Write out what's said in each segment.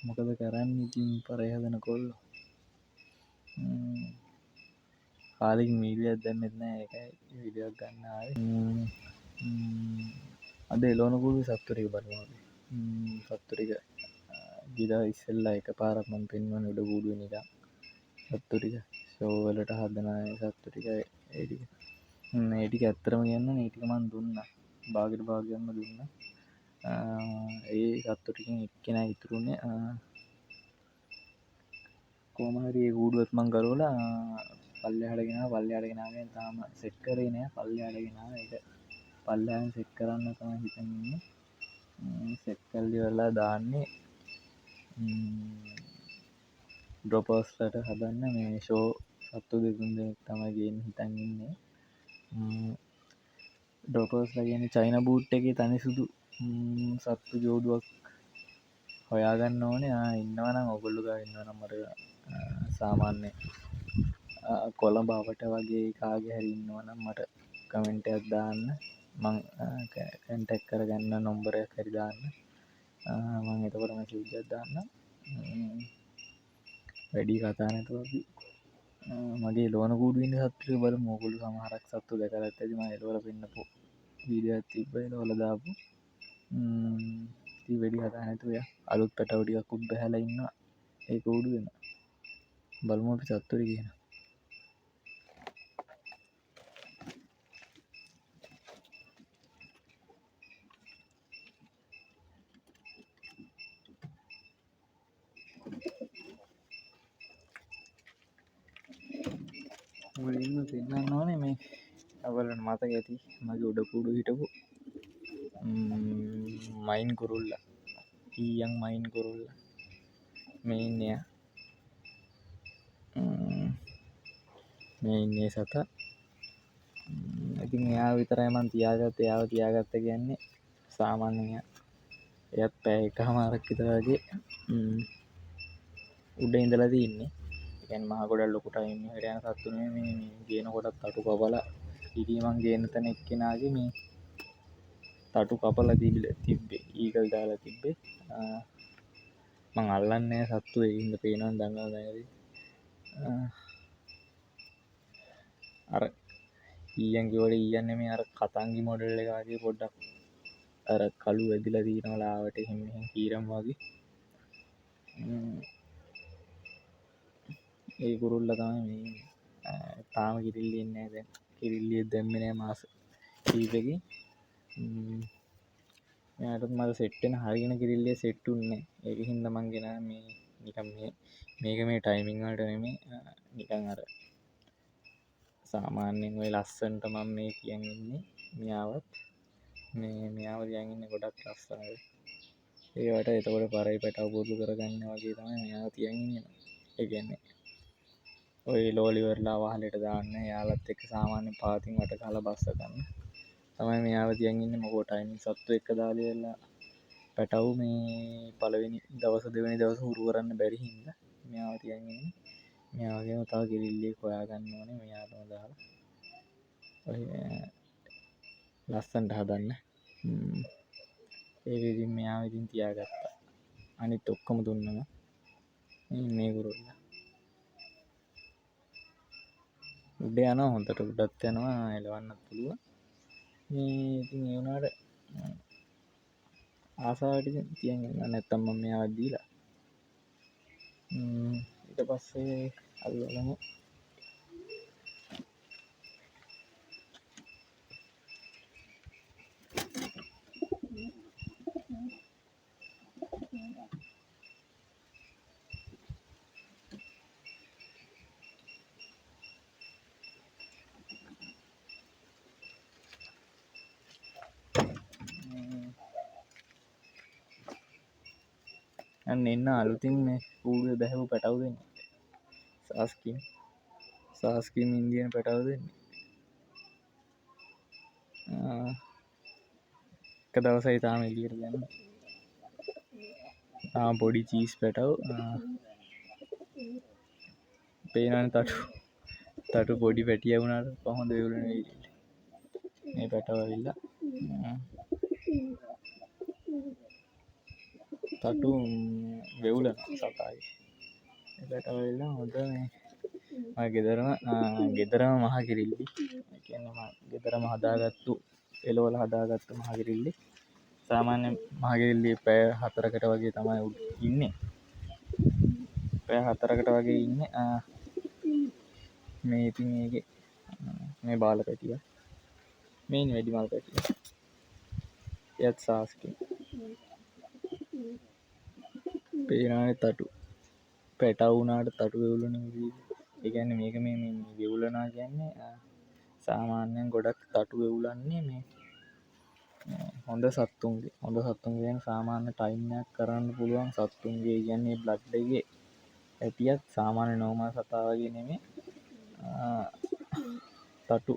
මොකද කරන්නේ ඉතින් පරය හදන කොල්ලෝ. කාලෙකින් වීඩියෝවක් දැම්මෙත් නෑ ඒකයි වීඩියෝවක් ගන්න ආවේ. අද එළවන කුඩු සත්තු ටික බලමු අපි. සත්තු ටික ගිලා ඉස්සෙල්ලා එකපාරක් මම පෙන්වන්න උඩ කූඩුවේ නිකන් සත්තු ටික ෂෝ වලට හදන සත්තු ටික ඒ ටික. ඒ ටික ඇත්තටම කියන්න මේ ටික මම දුන්නා. භාගයක්ම දුන්නා. ඒ සත්තු ටිකෙන් එක්කෙනා ඉතුරුනේ කොහොම හරි ඒ කූඩුවත් මං කරවලා පල්ලෙහාට ගෙනාගෙන තාම සෙට් කරේ නෑ. පල්ලෙහාට ගෙනාවා ඒක පල්ලෙහාම සෙට් කරන්න තමයි හිතන් ඉන්නේ. සෙට් කරලා ඉවරලා දාන්නේ ඩ්‍රොපර්ස්ලට හදන්න මේ ෂෝ සත්තු දෙතුන් දෙනෙක් තමයි ගේන්න හිතන් ඉන්නේ. ඩ්‍රොපර්ස්ලා කියන්නේ චයිනා බූට් එකේ තනි සුදු සත්තු ජෝඩුවක් හොයාගන්න ඕනේ. ඉන්නවනම් ඔයගොල්ලෝ ගාව ඉන්නවනම් මට සාමාන්‍ය කොළඹ අවට වගේ කාගේ හරි ඉන්නවනම් මට කමෙන්ට් එකක් දාන්න. මං කන්ටැක්ට් කරගන්න නම්බරයක් හරි දාන්න. මං එතකොට මෙසේජ් එකක් දාන්නම්. වැඩි කතා නැතුව අපි මගේ ලෝන කූඩුවේ ඉන්න සත්තු ටික බලමු. ඔයගොල්ලෝ සමහරක් සත්තු දැකලා ඇති. මම එලවලා පෙන්නපු වීඩියෝ එකක් තිබ්බා එලවලා දාපු. ඉතින් වැඩි කතා නැතුව අලුත් පැටව ටිකක් උඩ බහැලා ඉන්නවා ඒ කූඩුවේම. බලමු අපි සත්තු ටික කියන. මුලින්ම පෙන්නන්න ඕනේ මේ ඔයගොල්ලන්ට මතක ඇති මගේ උඩ කූඩු හිටපු මයින් කුරුල්ලා. ඊයන් මයින් කුරුල්ලා මේ ඉන්නේ. මේ ඉන්නේ සතා. ඉතින් එයා විතරයි මං තියාගත්තේ. එයාව තියාගත්ත කියන්නේ සාමාන්‍යයෙන් එයත් පැය එකමාරක් විතර වගේ උඩ ඉඳලා තින්නේ. ඒ කියන්නේ මහ ගොඩක් ලොකු ටයිම් එකට යන සත්තු නෙමෙයි. මේ ගේන කොටත් තටු කපලා ඉතින් මං ගේන තැන එක්කෙනාගේ මේ තටු කපලා තිබ්බේ. ඊගල් දාලා තිබ්බේ. මං අල්ලන්නේ සත්තු ඒකින්ද පේනවා දඟලනවා. අර ඊයන් කිව්වට ඊයන් නෙමෙයි අර කතංගි මොඩල් එක වගේ පොඩ්ඩක් අර කළු වැදිලා තියෙනවා ලාවට එහෙම මෙහෙම කීරම් වගේ. ඒ කුරුල්ලා තමයි මේ තාම කිරිල්ලි එන්නේ නැහැ. දැන් කිරිල්ලිය දැම්මේ නැහැ මාස කීපෙකින්. මෙයාටත් මට සෙට් වෙන හරියන කිරිල්ලිය සෙට් උන්නේ. ඒකින් හින්දා මං ගෙනා මේ නිකන් මේක මේ ටයිමින් වලට නෙමෙයි නිකන් අර සාමාන්‍යයෙන් ඔය ලස්සනට මම මේ කියන් ඉන්නේ. මියාවත් මෙයාව තියන් ඉන්නේ ගොඩක් ලස්සනට. ඒවට එතකොට පරයි පැටව බොරු කරගන්න වගේ තමයි මෙයාව තියන් ඉන්නේ. ඒ කියන්නේ ඔය ලෝලිවර්ලා වහලට දාන්න යාලත් එක්ක සාමාන්‍ය පාතින් වට කාලා බස්ස ගන්න තමයි මෙයාව තියන් ඉන්නේ. මොකෝ ටයිමින් සත්තු එක්ක දාලා ඉවරලා පැටව මේ පළවෙනි දවස් දෙවෙනි දවස් හුරු කරන්න බැරි හින්දා මෙයාව තියන් ඉන්නේ. මෙයාගේම තව කිරිල්ලියෙක් හොයාගන්න ඕනේ. මෙයාටම දාලා ඔය ලස්සනට හදන්න. ඒක ඉතින් මෙයාව ඉතින් තියාගත්තා. අනිත් ඔක්කොම දුන්නම මේ කුරුල්ලා උඩ යනවා. හොඳට උඩත් යනවා. එලවන්නත් පුළුවන්. මේ ඉතින් ඒ වුණාට ආසාවට ඉතින් තියන් ඉන්නවා. නැත්තම් මම මෙයාව දීලා ඊට පස්සේ අල්ලගමු. අන්න එන්න අලුතින් මේ කූඩුවේ බැහැපු පැටව දෙන්නේ. සාස්කින් ඉන්දියන් පැටව දෙන්නේ. එක දවසයි තාම එළියට දැම්මේ. පොඩි චීස් පැටව පේනවනේ තටු පොඩි පැටිය වුණාට කොහොමද වේවුලන වෙන්නේ. මේ පැටව ඇවිල්ලා තටු වෙවුලන සතායි එකට වෙල්ලා හොඳ ගෙදරම මහකිරිල්ලි ගෙදරම හදාගත්තු එලවල හදාගත්තු මහකිරිල්ලි සාමාන්‍ය මහකිරිල්ලි පැය 4කට වගේ තමයි ඉන්නේ පැය 4කට වගේ ඉන්නේ මේ ඉතින් මේකේ මේ බාල පැටිය මේ වැඩිමල් පැටිය එයත් සාස්කි පේනානේ තටු පැටව වුණාට තටු වෙවුලන ඒ කියන්නේ මේක මේ වෙවුලනවා කියන්නේ සාමාන්‍යයෙන් ගොඩක් තටු වෙවුලන්නේ මේ හොඳ සත්තුන්ගේ කියන්නේ සාමාන්‍ය ටයිම් එකක් කරන්න පුළුවන් සත්තුන්ගේ කියන්නේ බ්ලඩ් එකේ ඇටියක් සාමාන්‍ය නෝමල් සතා වගේ නෙමෙයි තටු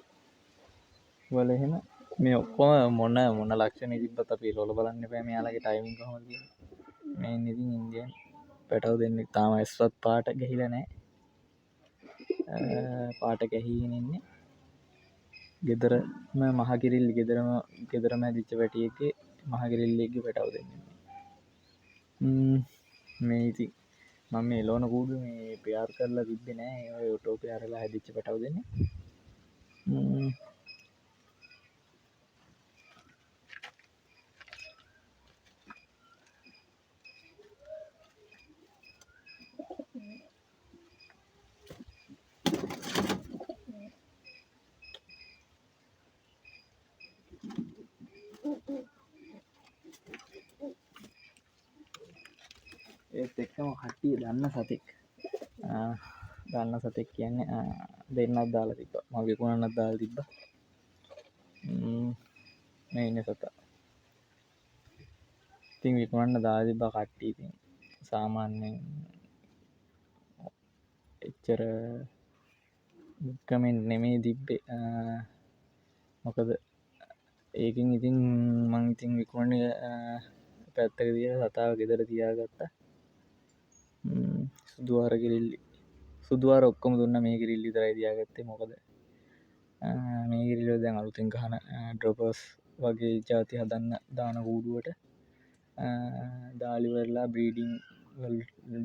වල එහෙම මේ ඔක්කොම මොන ලක්ෂණ තිබ්බත් අපි ලොල බලන්න එපා මෙයාලගේ ටයිමින් කොහොමද කියලා මේ ඉතින් ඉන්දියන් පැටව දෙන්නෙක් තාම ඇස්වත් පාට ගහිලා නැහැ පාට ගැහිගෙන ඉන්නේ ගෙදරම මහකිරිල්ලි ගෙදරම ඇදිච්ච පැටියෙක්ගේ මහකිරිල්ලියෙක්ගේ පැටව දෙන්නෙක් මේ ඉතින් මම මේ එලවන කූඩු මේ පෙයාර් කරලා තිබ්බේ නෑ ඒ ඔටෝ පෙයාරලා හැදිච්ච පැටව දෙන්නේ ඒත් එක්කම කට්ටිය දන්න සතෙක් කියන්නේ දෙන්නත් දාලා තිබ්බා මම විකුණන්නත් දාලා තිබ්බා මේ ඉන්න සතා ඉතින් විකුණන්න දාලා තිබ්බා කට්ටිය ඉතින් සාමාන්‍යයෙන් එච්චර කමෙන්ට් නෙමෙයි තිබ්බේ මොකද ඒකෙන් ඉතින් මං ඉතින් විකුණන්නේ පැත්තක තියලා සතාව ගෙදර තියාගත්තා සුදු ආර ඔක්කොම දුන්නා මේ කිරිල්ලි විතරයි තියාගත්තේ මොකද මේ කිරිල්ල දැන් අලුතෙන් ගහන ඩ්‍රොපර්ස් වගේ ජාති හදන්න දාන කූඩුවට දාලිවරලා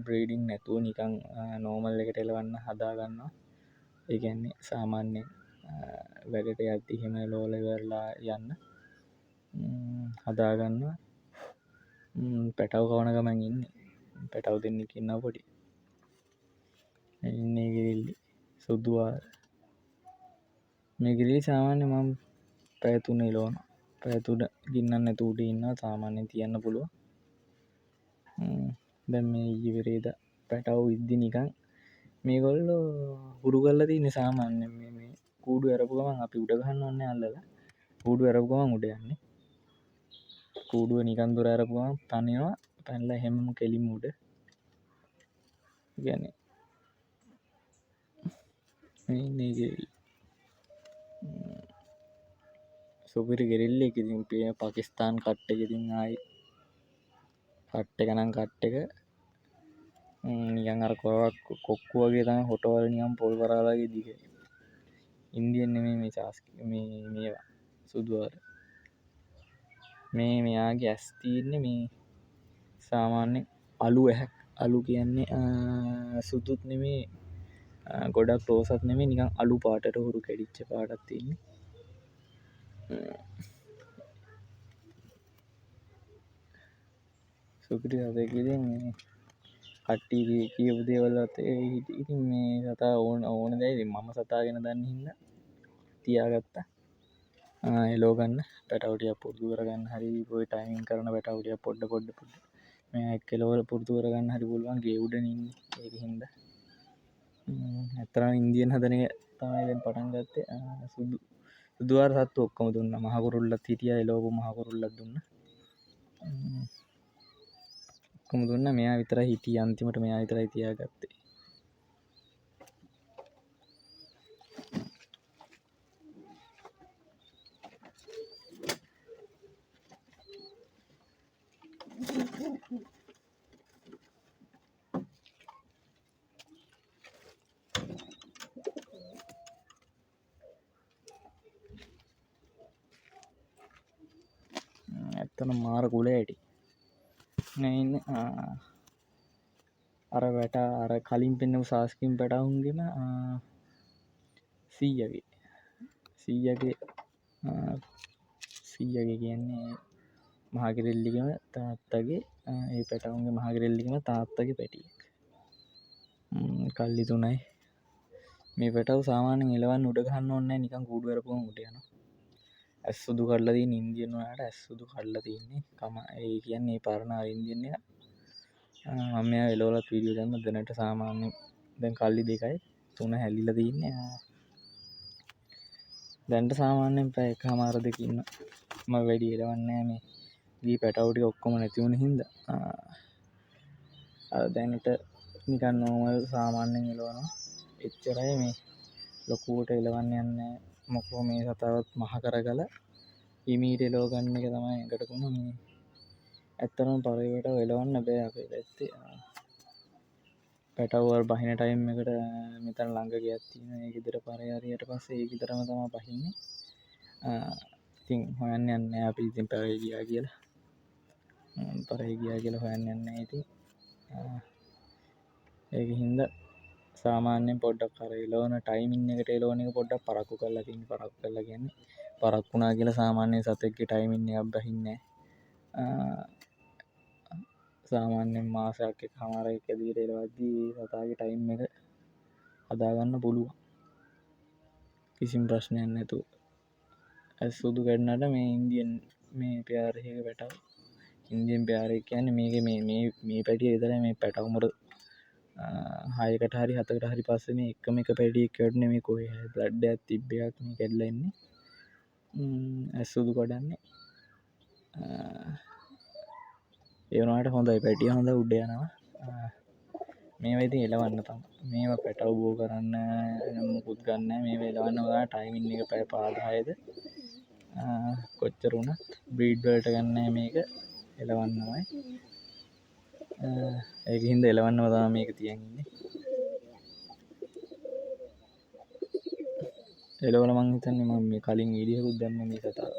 බ්‍රීඩිං නැතුව නිකන් නෝමල් එකට එලවන්න හදාගන්නවා ඒ කියන්නේ සාමාන්‍යයෙන් වැඩට යද්දි එහෙම ලෝල ඉවරලා යන්න හදාගන්නවා පැටව කවන ගමන් ඉන්නේ පැටව දෙන්නෙක් ඉන්නවා පොඩි ඉන්නේ කිරිල්ලි සුදු ආර මේ කිරිල්ලි සාමාන්‍ය මම පැය 3 එලවනවා පැය 3 ගින්නක් නැතුව උඩ ඉන්නවා සාමාන්‍යයෙන් තියන්න පුළුවන් දැන් මේ ඊයේ පෙරේදා පැටව ඉද්දි නිකන් මේගොල්ලෝ හුරු කරලා තියෙන්නේ සාමාන්‍යයෙන් මේ කූඩු ඇරපු ගමන් අපි උඩ ගහන්න ඕනේ අල්ලලා කූඩු ඇරපු ගමන් උඩ යන්නේ කූඩුව නිකන් දොර ඇරපු ගමන් පනිනවා පැනලා හැමම කෙලින්ම උඩ කියන්නේ මේ ඉන්නේ කිරිල්ලි සුපිරි කිරිල්ලෙක් ඉතින් පාකිස්තාන් කට් එක ඉතින් ආයි කට් එක නම් කට් එක නිකන් අර කොක්කු වගේ තමයි හොටවල නිකන් පොල් වරාල වගේ දිග ඉන්දියන් නෙමෙයි මේ චාස්කි මේවා සුදු ආර මේ මෙයාගේ ඇස් තියෙන්නේ මේ සාමාන්‍ය අලු ඇහැක් අලු කියන්නේ සුදුත් නෙමෙයි ගොඩක් රෝසත් නෙමෙයි නිකන් අලු පාටට හුරු කැඩිච්ච පාටක් තියෙන්නේ සුපිරි සතෙක් ඉතින් මේ කට්ටිය කියපු දේවල්වත් ඉතින් මේ සතා ඕන දේ ඉතින් මම සතා ගැන දන්න හින්දා තියාගත්තා එලෝ ගන්න පැටව ටිකක් පුරුදු කරගන්න හරි ඔය ටයිමින් කරන පැටව ටිකක් පොඩ මේ එක්කලවල පුරුදු කරගන්න හරි පුළුවන් ගේ උඩනේ ඉන්නේ ඒක හින්දා ඇත්තටම ඉන්දියන් හදන එක තමයි දැන් පටන් ගත්තේ සුදු ආර සත්තු ඔක්කොම දුන්නා මහ කුරුල්ලත් හිටියා එලවපු මහ කුරුල්ලත් දුන්නා ඔක්කොම දුන්නා මෙයා විතරයි හිටියේ අන්තිමට මෙයා විතරයි තියාගත්තේ ඇත්තටම මාර කුලේ ඇටි මෙයින් අර වැට අර කලින් පෙන්නපු සාස්කින් පැටවුන්ගෙම 100ගේ 100ගේ 100ගේ කියන්නේ මහගිරෙල්ලිගම තාත්තගේ ඒ පැටවුන්ගේ මහගිරෙල්ලිගම තාත්තගේ පැටියෙක්. කල්ලි 3යි. මේ පැටව් සාමාන්‍යයෙන් එලවන්න උඩ ගහන්න ඕනේ නැහැ, නිකන් කූඩු කරපුවම උඩ යනවා. ඇස් සුදු කඩලා තියෙන ඉන්දියන් වලට ඇස් සුදු කඩලා තියෙන්නේ. ඒ කියන්නේ ඒ පරණ ඉන්දියන් එක. මම මෙයා එලවලත් වීඩියෝ දැම්ම. දැනට සාමාන්‍යයෙන් දැන් කල්ලි 2යි 3 හැලිලා තින්නේ. දැන්ට සාමාන්‍යයෙන් පැය එකමාර දෙක ඉන්න. මම වැඩි එලවන්නේ නැහැ මේ. දී පැටවු ටික ඔක්කොම නැති වුණ හින්දා. අර දැනට නිකන් නෝමල් සාමාන්‍යයෙන් එලවනවා. එච්චරයි මේ ලොකුවට එලවන්න යන්නේ. මොකෝ මේ සතාවත් මහ කරගල හිමීට එලව ගන්න එක තමයි එකට කුණ මේ. ඇත්තටම පරේකට එලවන්න බෑ අපේ පැත්තේ. පැටව් වල බහින ටයිම් එකට මෙතන ළඟ ගයක් තියෙනවා. ඒ ගෙදර පරේ හරියට පස්සේ ඒ ගෙදරම තමයි බහින්නේ. ඉතින් හොයන්න යන්නේ අපි ඉතින් පරේ ගියා කියලා. පරේ ගියා කියලා හොයන්න යන්නේ ඉතින්. ඒක හින්දා සාමාන්‍යයෙන් පොඩ්ඩක් අර එලවන ටයිමින් එකට එලවන එක පොඩ්ඩක් පරක්කු කරලා තියෙන්නේ. පරක්කු කරලා කියන්නේ පරක්කු වුණා කියලා සාමාන්‍යයෙන් සතෙක්ගේ ටයිමින් එකක් බහින්නේ නැහැ. සාමාන්‍යයෙන් මාසයක් එකමාරක් ඇතුළත එලවද්දී සතාගේ ටයිම් එක හදාගන්න පුළුවන්. කිසිම ප්‍රශ්නයක් නැතුව. ඇස් සුදු කැඩුනට මේ ඉන්දියන් මේ පෙයාර් එකක පැටව. ඉන්දියන් පෙයාර් එක කියන්නේ මේකේ මේ පැටිය විතරයි මේ පැටවුමර 6කට හරි 7කට හරි පස්සේ මේ එකම එක පැටියෙක් කැඩුනේ මේ කොහේ හරි බ්ලඩ් එකක් තිබ්බයක් මේ කැඩලා ඉන්නේ. ඇස් සුදු කඩන්නේ. ඒ වුණාට හොඳයි පැටිය හොඳ උඩ යනවා. මේවා ඉතින් එලවන්න තමයි. මේවා පැටව බෝ කරන්න මුකුත් ගන්න නැහැ. මේවා එලවන්න ඔයා ටයිමින් එක පැය 5-10ද කොච්චර වුණත් බ්‍රීඩ් වලට ගන්නෑ මේක එලවන්නමයි. ඒක හින්දා එලවන්නම තමයි මේක තියන් ඉන්නේ. එලවල මං හිතන්නේ මම මේ කලින් වීඩියෝ එකක් දැම්ම මේ කතාව.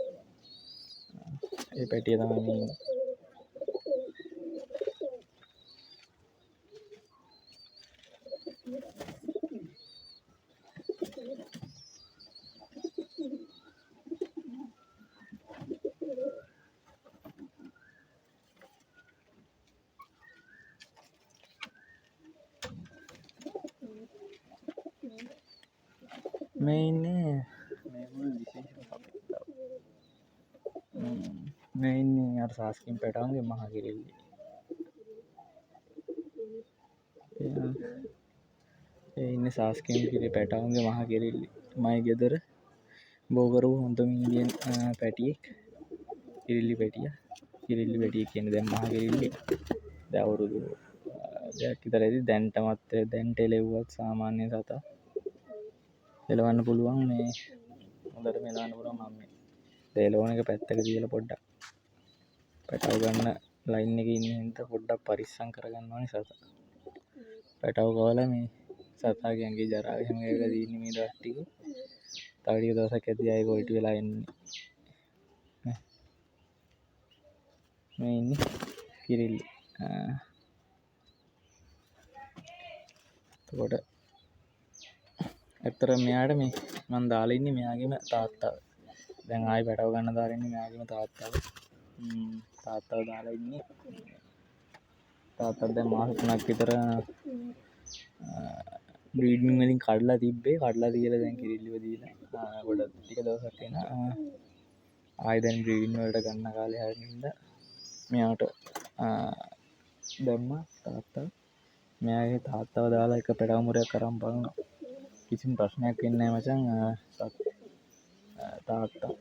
ඒ පැටිය තමයි මේ ඉන්නේ. මේ ඉන්නේ මේ මුළු විශේෂම සතෙක්. මේ ඉන්නේ අර සාස්කින් පැටවුන්ගේ මහ කිරිල්ලි. ඒ ඉන්නේ සාස්කින් කිරි පැටවුන්ගේ මහ කිරිල්ලි. මයි ගෙදර බෝ කරපු හොඳම ඉන්දියන් පැටියෙක්. කිරිල්ලි පැටියා. කිරිල්ලි පැටියෙක් කියන්නේ දැන් මහ කිරිල්ලි. දැන් අවුරුදු දෙකක් විතර ඇති. දැන්ට එලෙව්වත් සාමාන්‍ය සතා එලවන්න පුළුවන්. මේ හොඳටම එලවන්න පුළුවන්. මම මේ එලවන එක පැත්තක තියලා පොඩ්ඩක් පැටව ගන්න ලයින් එකේ ඉන්න හින්දා පොඩ්ඩක් පරිස්සම් කරගන්න ඕනේ සතා. පැටව කවලා මේ සතාගේ ඇඟේ ජරා එහෙම වෙලා තියෙන්නේ මේ දවස් ටික. තව ටික දවසක් ඇද්දී ආයෙ කොල්ටි වෙලා එන්නේ. මේ ඉන්නේ කිරිල්ලි. එතකොට ඇත්තට මෙයාට මේ මම දාලා ඉන්නේ මෙයාගේම තාත්තව. දැන් ආයෙ පැටව ගන්න දාලා ඉන්නේ මෙයාගේම තාත්තව. තාත්තව දාලා ඉන්නේ. තාත්තා දැන් මාස 3ක් විතර බ්‍රීඩින් වලින් කඩලා තිබ්බේ. කඩලා තියලා දැන් කිරිල්ලිව දීලා පොඩ ටික දවසක් වෙන ආයෙ දැන් බ්‍රීඩින් වලට ගන්න කාලේ හැරෙන හින්දා මෙයාට දැම්මා තාත්තා. මෙයාගේ තාත්තව දාලා එක පැටව මුරයක් අරන් බලනවා. කිසිම ප්‍රශ්නයක් වෙන්නේ නැහැ මචං. තාත්තා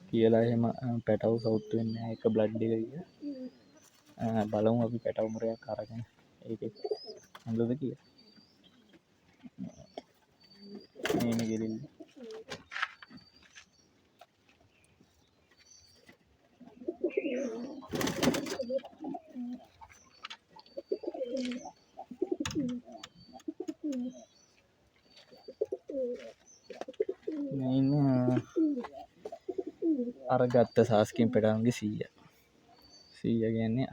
කියලා එහෙම පැටව සවුත් වෙන්නේ නැහැ. එක බ්ලඩ් එක කියලා. බලමු අපි පැටව මුරයක් අරගෙන ඒකෙත් හොඳද කියලා. මේනේ ගෙලිල්ල. අර ගත්ත සාස්කින් පැටවුන්ගේ 100. සීයා කියන්නේ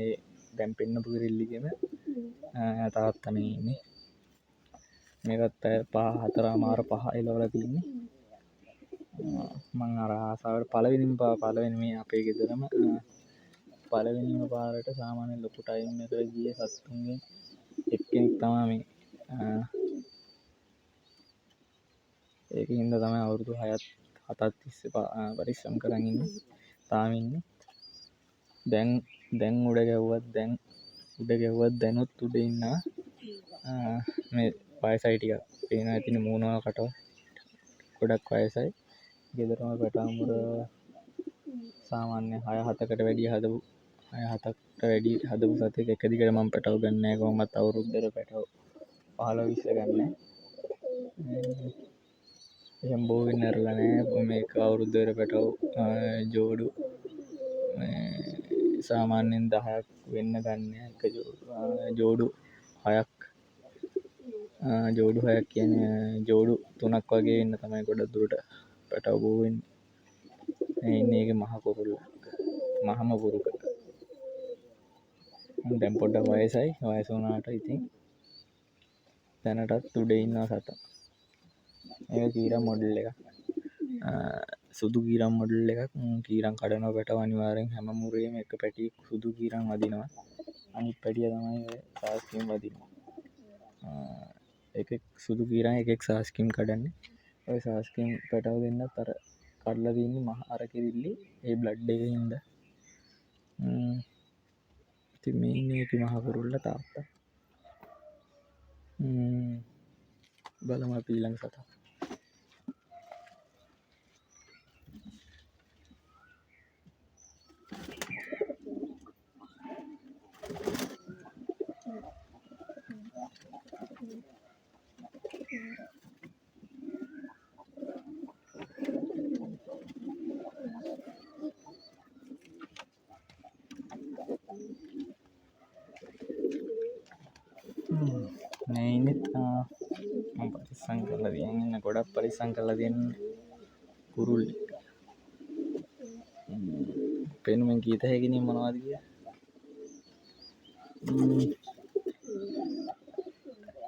ඒ දැන් පෙන්නපු කිරිල්ලිගෙම තාත්තා මේ ඉන්නේ. මේකත් 4:04 එළවලා තින්නේ. මං අර ආසාවට පළවෙනි මේ අපේ ගෙදරම පළවෙනිම පාරට සාමාන්‍ය ලොකු ටයිම් එකකට ගිය සත්තුන්ගෙන් එක්කෙනෙක් තමයි මේ. ඒක හින්දා තමයි අවුරුදු 7ක් තිස්සේ පරිස්සම් කරන් ඉන්නේ. තාම ඉන්නේ. දැන් උඩ ගැව්වත් දැනුත් උඩ ඉන්නවා. මේ වයසයි ටිකක් පේනවා ඇතිනේ මූණවල් කටවල් ගොඩක් වයසයි. ගෙදරම පැටාමුර සාමාන්‍ය 6-7කට වැඩි හදපු සතෙක් එක දිගට මම පැටව ගන්න නැහැ කොහොමවත් අවුරුද්දට පැටව 15-20 ගන්න නැහැ. එහෙම බෝ වෙන්න ඇරලා නැහැ. මේක අවුරුද්දකට පැටව ජෝඩු සාමාන්‍යයෙන් 10ක් වෙන්න ගන්න එක ජෝඩු 6ක් ජෝඩු 6ක් කියන්නේ ජෝඩු 3ක් වගේ වෙන්න තමයි ගොඩක් දුරට පැටව බෝ වෙන්නේ. ඉන්නේ ඒක මහ පුරුක. දැන් පොඩ්ඩක් වයසයි. වයස වුණාට ඉතින් දැනටත් උඩ ඉන්නවා සතා. ඒක කීරම් මොඩල් එකක්. සුදු කීරම් මොඩල් එකක්. කීරම් කඩනවා පැටව අනිවාර්යෙන් හැම මුරේම එක පැටියෙක් සුදු කීරම් වදිනවා. අනිත් පැටිය තමයි ඔය සාස්කින් වදිනවා. එකෙක් සුදු කීරම් එකෙක් සාස්කින් කඩන්නේ. ඔය සාස්කින් පැටව දෙන්නත් අර කඩලා තින්නේ මහ අර කිරිල්ලි ඒ බ්ලඩ් එකේ හින්දා. ඉතින් මේ ඉන්නේ ඒකේ මහ කුරුල්ල තාත්තා. බලමු අපි ඊළඟ සතා. මේ ඉන්නේ මම පරිස්සම් කරලා තියන්නේ ගොඩක් පරිස්සම් කරලා තියන්නේ කුරුල්ලෙක්. පෙනුමෙන් කීත හැකිනේ මොනවද කියලා.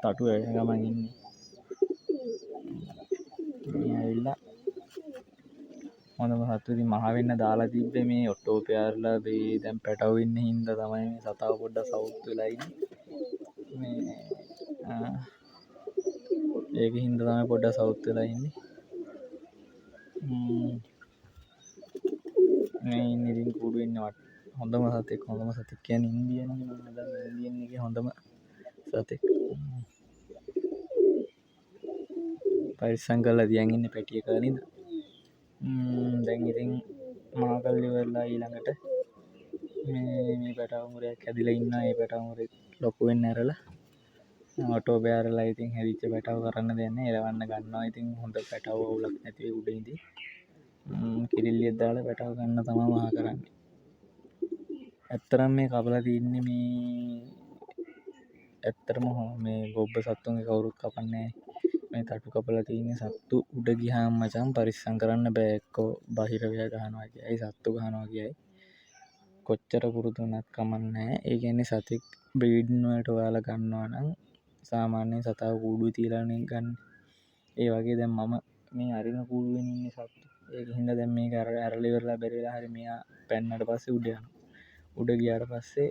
තටු වෙන ගමන් ඉන්නේ. මේ ඇවිල්ලා හොඳම සතු ඉතින් මහ වෙන්න දාලා තිබ්බේ මේ ඔට්ටෝපේ ආරලා මේ දැන් පැටව ඉන්න හින්දා තමයි මේ සතාව පොඩ්ඩක් සවුත් වෙලා ඉන්නේ. මේ ඒක හින්දා තමයි පොඩ්ඩක් සවුත් වෙලා ඉන්නේ. මේ ඉන්නේ ඉතින් කුඩු ඉන්නේ හොඳම සතෙක් කියන්නේ ඉන්දියන් නේ මම දන්නේ ඉන්දියන් එකේ හොඳම සතෙක්. පරිස්සම් කරලා තියන් ඉන්නේ පැටිය කරලා නේද? දැන් ඉතින් මහා කල්ලි වෙලා ඊළඟට මේ පැටව මුරයක් ඇදිලා ඉන්නවා. ඒ පැටව මුරේ ලොකු වෙන්න ඇරලා ඔටෝ බෑරලා ඉතින් හැදිච්ච පැටව කරන්න දෙන්නේ එලවන්න ගන්නවා. ඉතින් හොඳ පැටව වුලක් නැති උඩ ඉඳි කිරිල්ලියක් දාලා පැටව ගන්න තමයි මහා කරන්නේ. ඇත්තරම් මේ කපලා තින්නේ ඇත්තටම මේ ගොබ්බ සත්තුන්ගේ කවුරුත් කපන්නේ මේ තටු කපලා තින්නේ සත්තු උඩ ගියාම මචං පරිස්සම් කරන්න බෑ. එක්කෝ බහිර ව්‍යා ගහනවා කියයි සත්තු ගහනවා කියයි කොච්චර පුරුදු වුණත් කමන්නේ. ඒ කියන්නේ සතෙක් බ්‍රීඩින් වලට ඔයාලා ගන්නවා නම් සාමාන්‍යයෙන් සතාව කූඩුවේ තියලානේ ගන්න. ඒ වගේ දැන් මම මේ අරින කූඩුවෙන් ඉන්නේ සත්තු. ඒක හින්දා දැන් මේක ඇරලා ඉවරලා බැරි වෙලා හරි මෙයා පැන්නට පස්සේ උඩ යනවා. උඩ ගියාට පස්සේ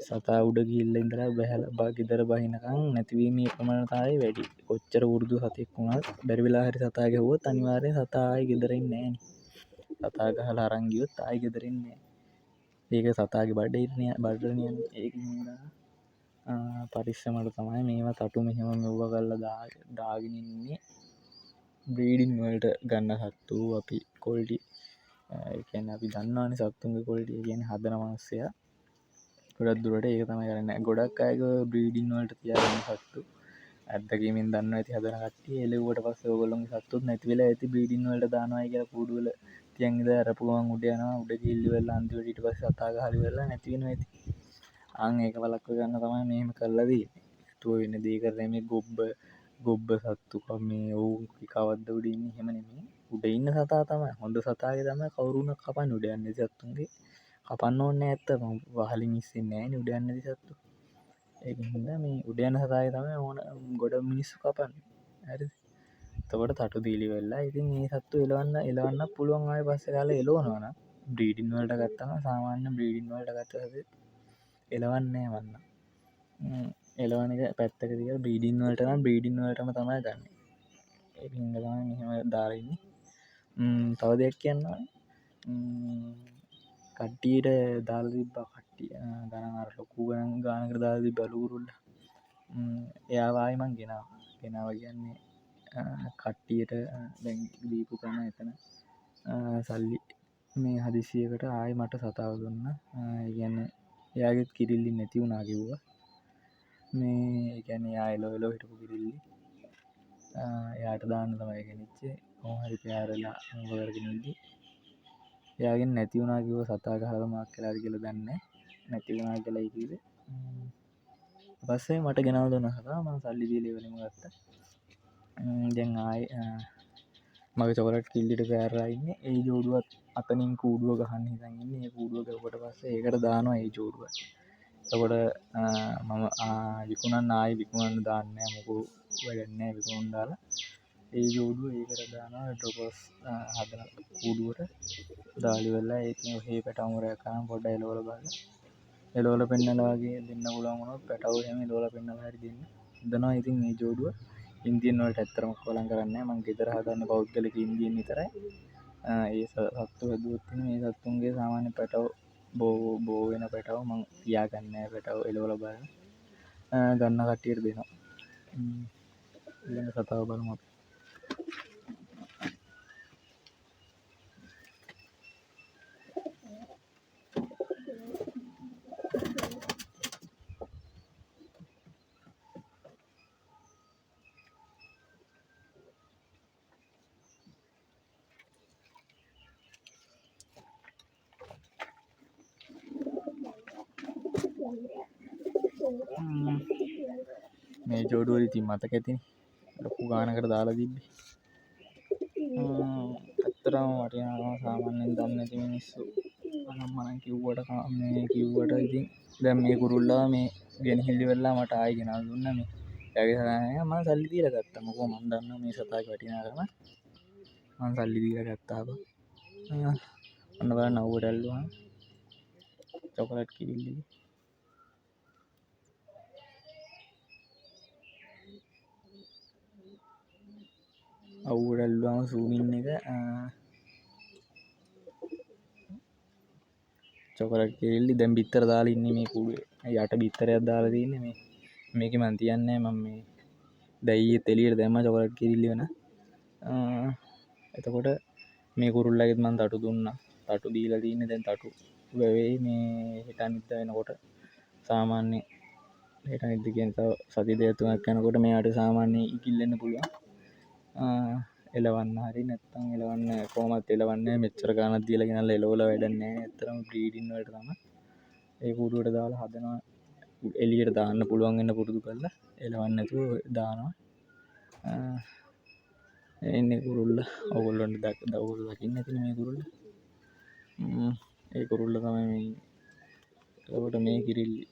සතා උඩ ගිහිල්ලා ඉඳලා බහැලා ගෙදර බහිනකම් නැතිවීමේ ප්‍රමාණයයි වැඩි. කොච්චර වෘදු සතෙක් වුණත් බැරි වෙලා හරි සතා ගැහුවොත් අනිවාර්යෙන් සතා ආයි ගෙදර ඉන්නේ නැහැ. සතා ගහලා අරන් ගියොත් ආයි ගෙදර ඉන්නේ නැහැ. ඒක සතාගේ බඩේනේ. ඒක හින්දා පරිස්සමට තමයි මේවා තටු මෙහෙම මෙව්ව කරලා දාගෙන ඉන්නේ. බ්‍රීඩින් වලට ගන්න සත්තු අපි කොල්ටි ඒ කියන්නේ අපි දන්නවනේ සත්තුන්ගේ කොල්ටි කියන්නේ හදන මිනිස්සයා ගොඩක් දුරට ඒක තමයි කරන්නේ. ගොඩක් අයගේ බ්‍රීඩින් වලට තියාගන්න සත්තු අත්දැකීමෙන් දන්නවා ඇති හදන කට්ටිය. එළෙව්වට පස්සේ ඕගොල්ලෝගේ සත්තුත් නැති වෙලා ඇති බ්‍රීඩින් වලට දානවායි කියලා කූඩු වල තියන් ඉඳලා අරපු ගමන් උඩ යනවා. උඩ ගිහිල්ල ඉවරලා අන්තිමට ඊට පස්සේ සතා ගහලා ඉවරලා නැති වෙනවා ඇති. ඒක වලක්ව ගන්න තමයි මෙහෙම කරලා තියෙන්නේ. ඒතුව වෙන දේ කරන්නේ මේ ගොබ්බ සත්තු මේ ඔවුන් කවද්ද උඩ ඉන්නේ එහෙම නෙමෙයි. උඩ ඉන්න සතා තමයි හොඳ සතාගේ තමයි කවුරුණක් කපන්නේ උඩ යන්නේ සත්තුන්ගේ කපන්න ඕනේ ඇත්ත වහලින් ඉස්සෙන්නේ නෑනේ උඩ යන්න නැති සත්තු. ඒක හින්දා මේ උඩ යන සතාගේ තමයි ඕන ගොඩ මිනිස්සු කපන්නේ. හරිද? එතකොට තටු දීලි වෙලා ඉතින් මේ සත්තු එලවන්න පුළුවන් ආයෙ පස්සේ කාලේ එලවනවා නම් බ්‍රීඩින් වලට ගත්තම සාමාන්‍ය බ්‍රීඩින් වලට ගත්ත සතෙක් එලවන්නේ නෑ මන්නම්. එලවන එක පැත්තක තියලා බ්‍රීඩින් වලට නම් බ්‍රීඩින් වලටම තමයි ගන්න. ඒක හින්දා තමයි මෙහෙම දාලා ඉන්නේ. තව දෙයක් කියන්න කට්ටියට දාලා තිබ්බා කට්ටිය ගණන් අර ලොකු ගානකට දාලා තිබ්බා අලු කුරුල්ලා. එයාව ආයි මං ගෙනාවා කියන්නේ කට්ටියට දැන් දීපු කම එතන සල්ලි මේ හදිසියකට ආයි මට සතාව දුන්නා. ඒ කියන්නේ එයාගෙත් කිරිල්ලි නැති වුණා කිව්වා. මේ ඒ කියන්නේ එයා එලෝ හිටපු කිරිල්ලි එයාට දාන්න තමයි ගෙනිච්චේ. කොහොම හරි ප්යාරලා මොකද කරගෙන ඉඳි. එයාගෙන් නැති වුණා කිව්ව සතා ගහලා මාක් කළාද කියලා දන්නේ නැහැ. නැති වුණා කියලා කිව්වේ. පස්සේ මට ගෙනල්ලා දුන්නා සතා මම සල්ලි දීලා ඉවරෙම ගත්තා. දැන් ආයි මගේ චොකලට් කිල්ලිට පෑරලා ඉන්නේ. ඒ ජෝඩුවත් අතනින් කූඩුව ගහන්න හිතන් ඉන්නේ. ඒ කූඩුව ගහුවට පස්සේ ඒකට දානවා ඒ ජෝඩුව. එතකොට මම විකුණන්න ආයි විකුණන්න දාන්නේ නැහැ. මොකෝ වැඩක් නැහැ විකුණන්න දාලා. ඒ ජෝඩුව ඒකට දානවා ඩ්‍රොපර්ස් හදන කූඩුවට දාලි වෙලා ඒකෙන් ඔහේ පැටවුමරයක් කරන් පොඩ්ඩක් එලවලා බලලා එලවලා පෙන්නලා වගේ දෙන්න පුළුවන් වුණොත් පැටවු එහෙම එලවලා පෙන්නලා හරි දෙන්න. හදනවා ඉතින් මේ ජෝඩුව ඉන්දියන් වලට ඇත්තරම කොලම් කරන්නේ නැහැ. මම ගෙදර හදන්න පෞද්ගලික ඉන්දියන් විතරයි. ඒ සත්තු හදුවොත් මේ සත්තුන්ගේ සාමාන්‍ය පැටව බෝ වෙන පැටව මම තියාගන්නේ නැහැ. පැටව එලවලා බලන්න ගන්න කට්ටියට දෙනවා. ඊළඟ සතාව බලමු අපි. මේ ජෝඩුවල ඉතින් මතක ඇතිනේ ලොකු ගානකට දාලා තිබ්බේ. ඇත්තටම වටිනවා සාමාන්‍යයෙන් දන්නේ නැති මිනිස්සු මනම් කිව්වට ඉතින් දැන් මේ කුරුල්ලා මේ ගෙනහිල්ලි වෙලා මට ආයි ගෙනල්ලා දුන්නා මේ. එයාගේ සතාය මම සල්ලි දීලා ගත්තා. මොකෝ මම දන්නවා මේ සතාගේ වටිනාකම. මම සල්ලි දීලා ගත්තා. ඔන්න බලන්න අවුවට ඇල්ලුවා. චොකලට් කිරිල්ලි. අවුවට ඇල්ලුවාම සූමින් එක චොකලට් කිරිල්ලි දැන් බිත්තර දාලා ඉන්නේ මේ කුඩුවේ. යට බිත්තරයක් දාලා තියෙන්නේ මේ. මේකේ මන් තියන්නේ මම මේ දැයියේ එළියට දැම්මා චොකලට් කිරිල්ලි වෙන. එතකොට මේ කුරුල්ලගෙත් මම තටු දුන්නා. තටු දීලා තින්නේ දැන් තටු වෙවෙයි මේ හෙට අනිද්දා වෙනකොට සාමාන්‍ය හෙට අනිද්දා කියන තව සති දෙක තුනක් යනකොට මෙයාට සාමාන්‍ය ඉකිල්ලෙන්න පුළුවන්. එලවන්න හරි නැත්නම් එලවන්න කොහොමත් එලවන්නේ මෙච්චර ගාණක් දීලා ගෙනල්ලා එලවලා වැඩක් නැහැ. ඇත්තටම බ්‍රීඩින් වලට තමයි ඒ කූඩුවට දාලා හදනවා. එළියට දාන්න පුළුවන් වෙන්න පුරුදු කරලා එලවන්න නැතුව දානවා. එන්නේ කුරුල්ල. ඔයගොල්ලන්ට ඔයගොල්ලෝ දකින්න ඇතිනේ මේ කුරුල්ල. ඒ කුරුල්ල තමයි මේ. ඒකට මේ කිරිල්ලි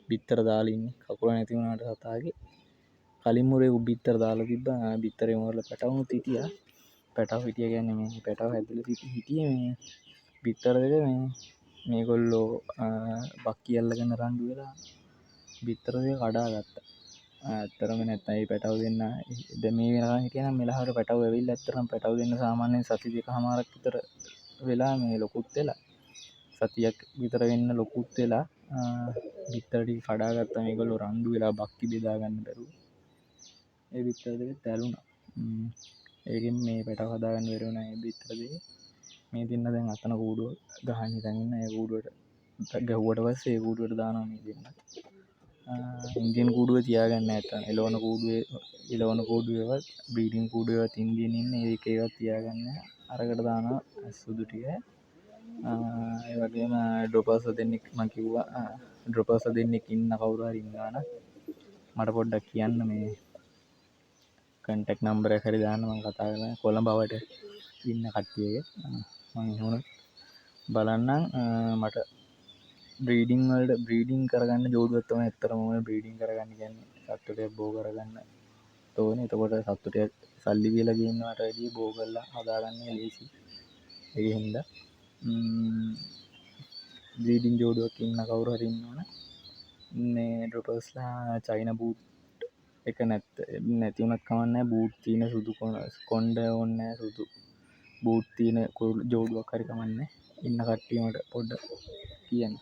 බිත්තර දාලා ඉන්නේ. කකුල නැති වුණාට සතාගේ කලින් මුරේ බිත්තර දාලා තිබ්බා. බිත්තරේ මෝරලා පැටවුනුත් හිටියා. පැටව හිටියා කියන්නේ මේ පැටව හැදලා හිටියේ මේ බිත්තර දෙක මේගොල්ලෝ බක්කි අල්ලගෙන රණ්ඩු වෙලා බිත්තර දෙක කඩා ගත්තා. ඇත්තරම නැත්නම් මේ පැටව දෙන්න දැන් මේ වෙනකන් හිටියනම් මෙලහට පැටව ඇවිල්ලා ඇත්තරම පැටව දෙන්න සාමාන්‍යයෙන් සති දෙකමාරක් විතර වෙලා මේ ලොකුත් වෙලා සතියක් විතර වෙන්න ලොකුත් වෙලා බිත්තර ටික කඩා ගත්තා. මේගොල්ලෝ රණ්ඩු වෙලා බක්කි බෙදා ගන්න බැරුව ඒ බිත්තර දෙක තැළුණා. ඒකෙන් මේ පැටව හදාගන්න බැරි වුණා. මේ බිත්තර දෙක මේ දෙන්න දැන් අතන කූඩුව ගහන්න හිටන් ඉන්න. ඒ කූඩුවට ගැහුවට පස්සේ ඒ කූඩුවට දානවා මේ දෙන්න. ඉන්දියන් කූඩුව තියාගන්න නැත්තම් එලවන කූඩුවේවත් බ්‍රීඩින් කූඩුවේවත් ඉන්දියන් ඉන්නේ ඒකේවත් තියාගන්න. අරකට දානවා සුදු ටික. ඒ වගේම ඩ්‍රොපර්ස් දෙන්නෙක් මම කිව්වා ඩ්‍රොපර්ස් දෙන්නෙක් ඉන්න කවුරු හරි ඉන්නවා නම් මට පොඩ්ඩක් කියන්න මේ කන්ටැක්ට් නම්බර් එක හරි දාන්න මම කතා කරලා කොළඹ වට ඉන්න කට්ටියගේ මම එහෙම බලන්නම් මට බ්‍රීඩිං වලට බ්‍රීඩිං කරගන්න ජෝඩුවත් තමයි ඇත්තටම බ්‍රීඩිං කරගන්න කියන්නේ සත්තුටයක් බෝ කරගන්න ඕනේ. එතකොට සත්තුටයක් සල්ලි කියලා ගේන්නවට වැඩිය බෝ කරලා හදාගන්න ලේසි. ඒ හින්දා බ්‍රීඩිං ජෝඩුවක් ඉන්න කවුරු හරි ඉන්නවනේ මේ ඩ්‍රොපර්ස්ලා චයින බූට් එක නැති වුණත් කමක් නැහැ. බූට් තියෙන සුදු කොණ්ඩ ඕනේ නැහැ. සුදු බූට් තියෙන ජෝඩුවක් හරි කමක් නැහැ. ඉන්න කට්ටිය මට පොඩ්ඩක් කියන්න.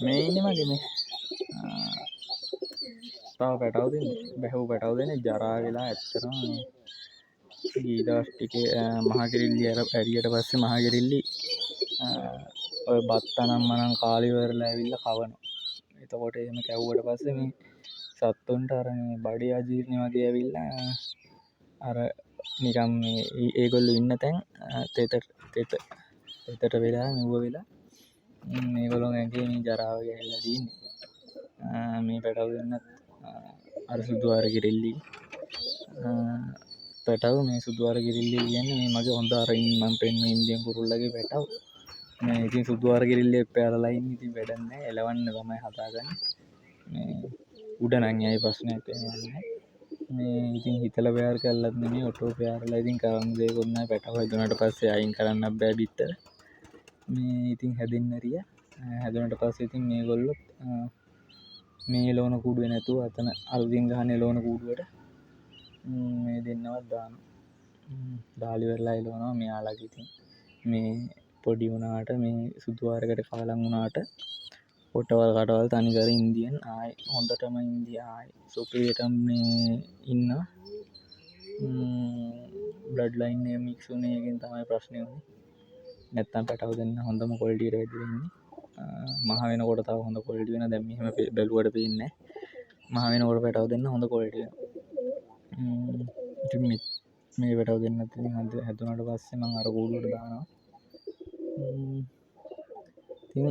මේ ඉන්නේ මගේ මේ තව පැටව දෙන්නේ බැහුව පැටව දෙන්නේ ජරා වෙලා ඇත්තටම මේ ගීදවස් ටිකේ මහකිරිල්ලි ඇරියට පස්සේ මහකිරිල්ලි ඔය බත්තනම් මනම් කාලි වරලා ඇවිල්ලා කවනවා. එතකොට එහෙම කැව්වට පස්සේ මේ සත්තුන්ට අර මේ බඩේ අජීර්ණය වගේ ඇවිල්ලා අර නිකම් මේ ඒගොල්ලෝ ඉන්න තැන් තෙතට වෙලා මෙව්ව වෙලා මේගොල්ලෝ ඇඟේ මේ ජරාව ගෑවිලා තියෙන්නේ. මේ පැටව දෙන්නත් අර සුදු අරකිරිල්ලි පැටව මේ සුදු අරකිරිල්ලි කියන්නේ මේ මගේ හොඳ අරින් මම පෙන්න ඉන්දියන් කුරුල්ලගේ පැටව. මේ ඉතින් සුදු අරකිරිල්ලේ පැරලා ඉන්නේ. ඉතින් වැඩක් නැහැ. එලවන්න තමයි හදාගන්නේ. මේ උඩ නම් යයි ප්‍රශ්නයක් නැහැ. මේ ඉතින් හිතලා ප්යාර් කළත් නෙමෙයි ඔටෝ ප්යාර්ලා ඉතින් කරන්න දෙයක්වත් නැහැ. පැටව හැදුනට පස්සේ අයින් කරන්න බෑ බිත්තර. මේ ඉතින් හැදෙන්න රිය හැදුනට පස්සේ ඉතින් මේගොල්ලෝ මේ ලෝන කූඩුවේ නැතුව අතන අලුතින් ගහන ලෝන කූඩුවට මේ දෙන්නවත් දානවා. දාලි වෙරලා එලවනවා මෙයාලගේ. ඉතින් මේ පොඩි වුණාට මේ සුදු ආරකට කාලම් වුණාට පොටවල් කටවල් තනිකර ඉන්දියන් ආයි හොඳටම ඉන්දියා ආයි සුපිරියටම මේ ඉන්න බ්ලඩ් ලයින් එක මික්ස් වුණේ ඒකෙන් තමයි ප්‍රශ්නේ වුනේ. නැත්තම් පැටව දෙන්න හොඳම ක්වොලිටියට වැඩි වෙන්නේ. මහ වෙනකොට තව හොඳ ක්වොලිටි වෙන. දැන් මෙහෙම බැලුවට පේන්නේ නැහැ. මහ වෙනකොට පැටව දෙන්න හොඳ ක්වොලිටි වෙනවා. ඉතින් මේ පැටව දෙන්නත් ඉතින් හැදුනට පස්සේ මම අර කූඩුවට දානවා. ඉතින්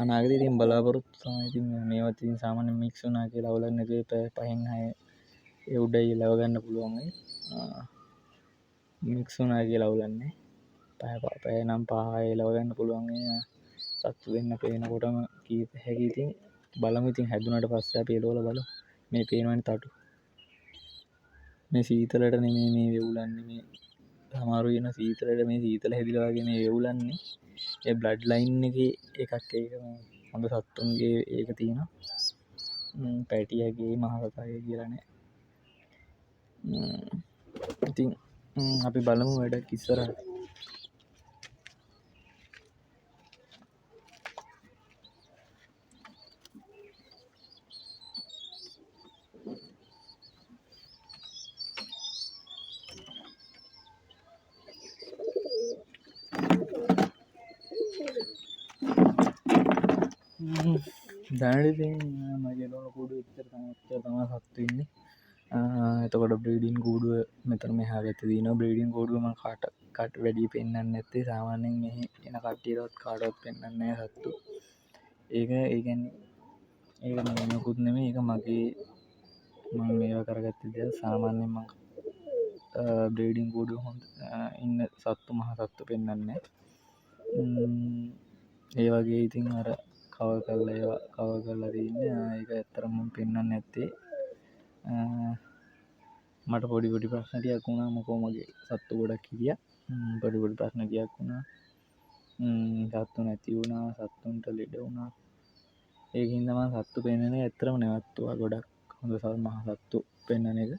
අනාගතේ ඉතින් බලාපොරොත්තු තමයි. ඉතින් මේවත් ඉතින් සාමාන්‍ය මික්ස් වුණා කියලා අවුලක් නැතුව පහෙන් 6 ඒ උඩයි ලව ගන්න පුළුවන් වෙයි. මික්ස් වුණා කියලා අවුලක් නැහැ. පැය නම් 5 ලව ගන්න පුළුවන් වෙයි. සත්තු දෙන්න පේනකොටම කීප හැකි. ඉතින් බලමු ඉතින් හැදුනට පස්සේ අපි එලවලා බලමු. මේ පේනවනේ තටු. මේ සීතලට නෙමෙයි මේ වෙවුලන්නේ. මේ සමහරු කියන සීතලට මේ සීතල හැදිලා වගේ මේ වෙවුලන්නේ. ඒ බ්ලඩ් ලයින් එකේ එකක් ඒක හොඳ සත්තුන්ගේ ඒක තියෙනවා. පැටියගේ මහකතාගේ කියලා නෑ. ඉතින් අපි බලමු වැඩක් ඉස්සරහට. දැනට ඉතින් මගේ ලෝන කූඩුව එච්චර තමයි සත්තු ඉන්නේ. එතකොට බ්‍රීඩින් කූඩුව මෙතන මෙහා පැත්තේ තියෙනවා. බ්‍රීඩින් කූඩුව මම කාට වැඩි පෙන්වන්නේ නැත්තේ සාමාන්‍යයෙන් මෙහි එන කට්ටියටවත් කාටවත් පෙන්වන්නේ නැහැ සත්තු. ඒක කියන්නේ ඒක මොකුත් නෙමෙයි. ඒක මගේ මම මේවා කරගත්ත දෙයක්. සාමාන්‍යයෙන් මම බ්‍රීඩින් කූඩුව හොඳ ඉන්න සත්තු මහ සත්තු පෙන්වන්නේ නැහැ. ඒ වගේ ඉතින් අර කවර් කරලා ඒවා කවර් කරලා තියෙන්නේ. ඒක ඇත්තටම මම පෙන්වන්නේ නැත්තේ මට පොඩි ප්‍රශ්න ටිකක් වුණා. මොකෝ මගේ සත්තු ගොඩක් හිටියා. පොඩි ප්‍රශ්න ටිකක් වුණා. සත්තු නැති වුණා. සත්තුන්ට ලෙඩ වුණා. ඒකින්ද මම සත්තු පෙන්වන එක ඇත්තටම නැවතුවා. ගොඩක් හොඳ මහ සත්තු පෙන්වන එක.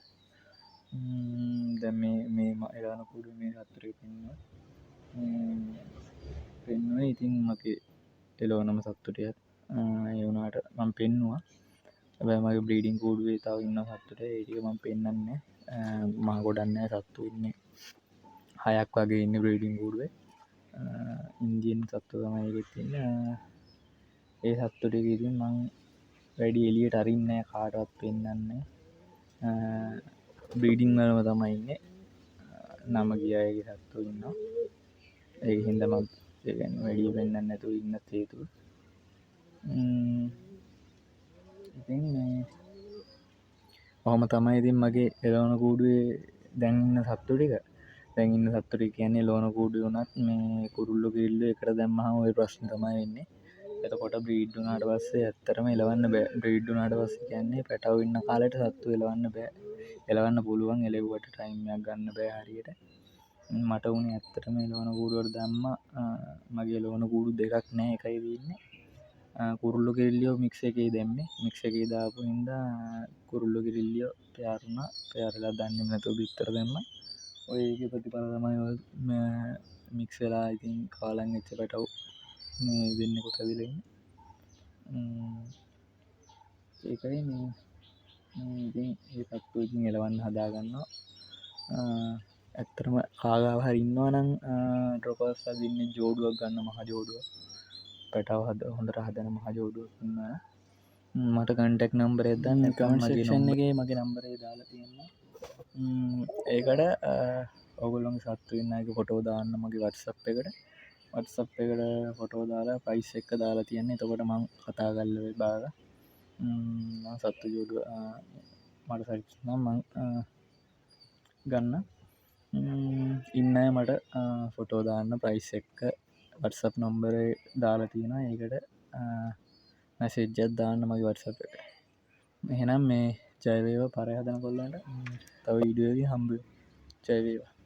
දැන් මේ එළවන කුඩුවේ මේ සත්තු ටික පෙන්වුවා. ඉතින් මගේ එළවනම සත්තු ටිකක් ඒ වුණාට මම පෙන්නුවා. හැබැයි මගේ බ්‍රීඩින් කූඩුවේ තව ඉන්න සත්තු ටික ඒ ටික මම පෙන්වන්නේ නැහැ. මහ ගොඩක් නැහැ. සත්තු ඉන්නේ 6ක් වගේ ඉන්නේ බ්‍රීඩින් කූඩුවේ. ඉන්දියන් සත්තු තමයි ඒකෙත් ඉන්නේ. ඒ සත්තු ටික ඉතින් මම වැඩි එලියට අරින්නේ කාටවත් පෙන්වන්නේ බ්‍රීඩිං වලම තමයි ඉන්නේ නම ගියාගේ සත්තු ඉන්නවා ඒක හින්දා මම කියන්නේ වැඩි පෙන්වන්නේ නැතුව ඉන්න හේතුව ඉතින් මේ ඔහොම තමයි ඉතින් මගේ එළවන කූඩුවේ දැන් ඉන්න සත්තු ටික දැන් ඉන්න සත්තු ටික කියන්නේ ලෝන කූඩුවේ උනත් මේ කුරුල්ලෝ කිරිල්ලෝ එකට දැම්මහම ওই ප්‍රශ්න තමයි එන්නේ එතකොට බ්‍රීඩ් වුණාට පස්සේ ඇත්තටම එලවන්න බෑ බ්‍රීඩ් වුණාට පස්සේ කියන්නේ පැටව ඉන්න කාලෙට සත්තු එලවන්න බෑ එලවන්න පුළුවන් එලෙව්වට ටයිම් එකක් ගන්න බෑ හරියට මට උනේ ඇත්තටම එලවන කූඩුවට දැම්මා මගේ එලවන කූඩු දෙකක් නෑ එකයි තියෙන්නේ කුරුල්ලෝ කිරිල්ලියෝ මික්ස් එකේ දැම්මේ මික්ස් එකේ දාපු හින්දා කුරුල්ලෝ කිරිල්ලියෝ තයාර වුණා තයාරලා දන්නේ නැතුව බිත්තර දැම්මා ඔය ඒකේ ප්‍රතිඵල තමයි ඔය මික්ස් වෙලා ඉතින් කාලන් වෙච්ච පැටව් මේ දෙන්නේ කොට ඇවිල්ලා ඉන්නේ ඒකයි මේ ඉතින් ඒ සත්තු ඉතින් එලවන්න හදා ගන්නවා ඇත්තටම කාගාව හරි ඉන්නවා නම් ඩ්‍රොපර්ස් අදින්නේ ජෝඩුවක් ගන්න මහ ජෝඩුවක් පැටව හොඳට හදන මහ ජෝඩුවක් ඉන්නවා මට කන්ටැක්ට් නම්බර් එක දාන්න කමෙන්ට් සෙක්ෂන් එකේ මගේ නම්බරේ දාලා තියෙනවා ඒකට ඔයගොල්ලෝගේ සත්තු ඉන්න එක ෆොටෝ දාන්න මගේ WhatsApp එකට WhatsApp එකට ෆොටෝ දාලා ප්‍රයිස් එක දාලා තියන්නේ එතකොට මම කතා කරලා බාලා මම සත්තු ජෝඩුව මට සයිස් නම් මං ගන්න ඉන්න අය මට ෆොටෝ දාන්න ප්‍රයිස් එක්ක WhatsApp නම්බරේ දාලා තියෙනවා ඒකට මැසේජ් එකක් දාන්න මගේ WhatsApp එකට එහෙනම් මේ ජය වේවා පරය හදන කොල්ලන්ට තව වීඩියෝ එකකින් හම්බ වෙමු ජය වේවා